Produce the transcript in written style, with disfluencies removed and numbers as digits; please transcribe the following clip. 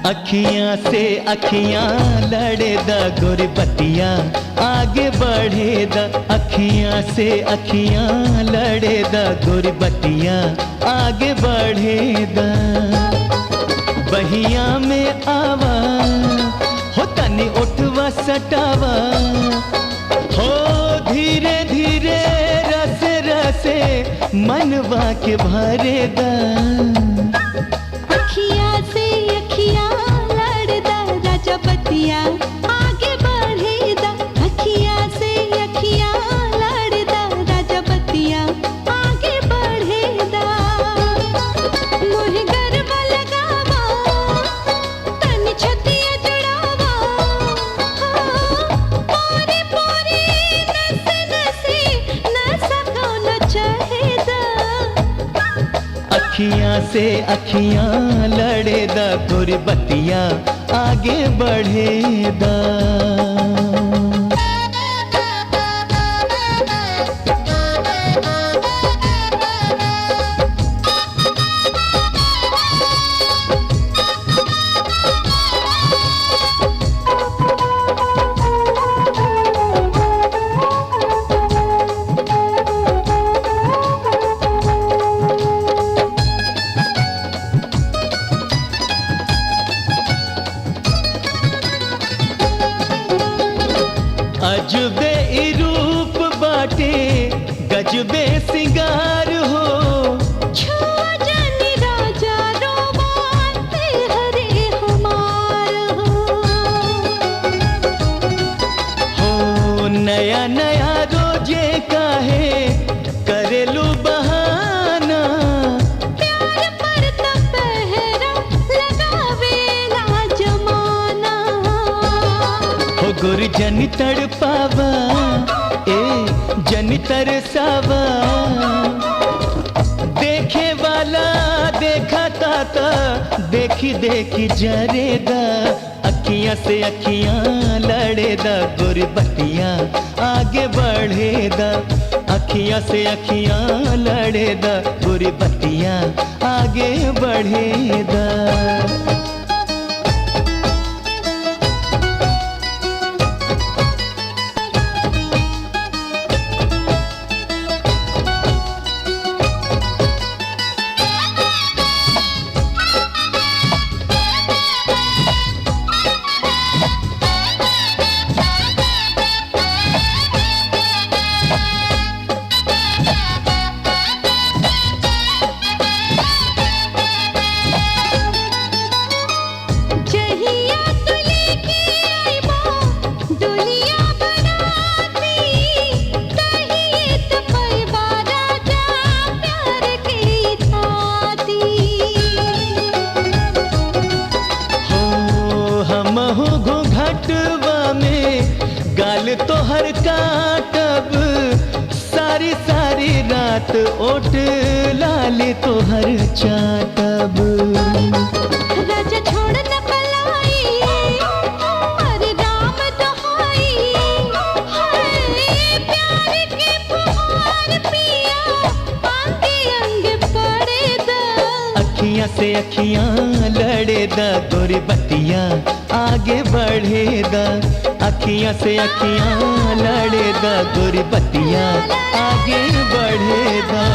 अखियां से अखियां लड़े दा गोरी बतिया आगे बढ़े दा। अखियां से अखियां लड़े दा गोरी बतिया आगे बढ़े दा। बहिया में आवा हो तनी उठवा सटावा हो धीरे धीरे रसे रसे मनवा के भरे दा। अखियां से अखियां लड़दा राजा बतिया आगे बढ़ेदा। अखियां से अखियां लड़दा राजा बतिया आगे बढ़ेदा। मोहे गरबा लगावा तनी छतिया जुड़ावा पोरे पोरे नसे नसे नसा कौन चाहेदा। अखियां से अखियां लड़े दा गोरी बतिया आगे बढ़े दा। अजबे ई रूप बाटे गजबे सिंगार हो। छुआ जानी राजा रोमांते हरे हमार हो नया नया रोजे काहे करेलू बहाना। प्यार पर त पहरा लगावेला जमाना। हो गुर जन तड़पावा ए जन तरसावा। देखे वाला देखा ताता देखी देखी जरेदा। अखियां से अखियां लड़ेदा गोरी बतिया आगे बढ़ेदा। अखियां से अखियां लड़ेदा गोरी बतिया आगे बढ़ेदा। घटवा में गाल तो हर काटब सारी सारी रात ओट लाले तो हर चाटब। राजा छोड़ न पलाई अरे राम दोहाई हाय प्यार के फुहार पिया आंगे अंगे पड़े दा। अखियां से अखियां लड़े दा गोरी बतिया आगे बढ़े दा। अखियां से अखियां लड़े दा गोरी बतिया आगे बढ़े दा।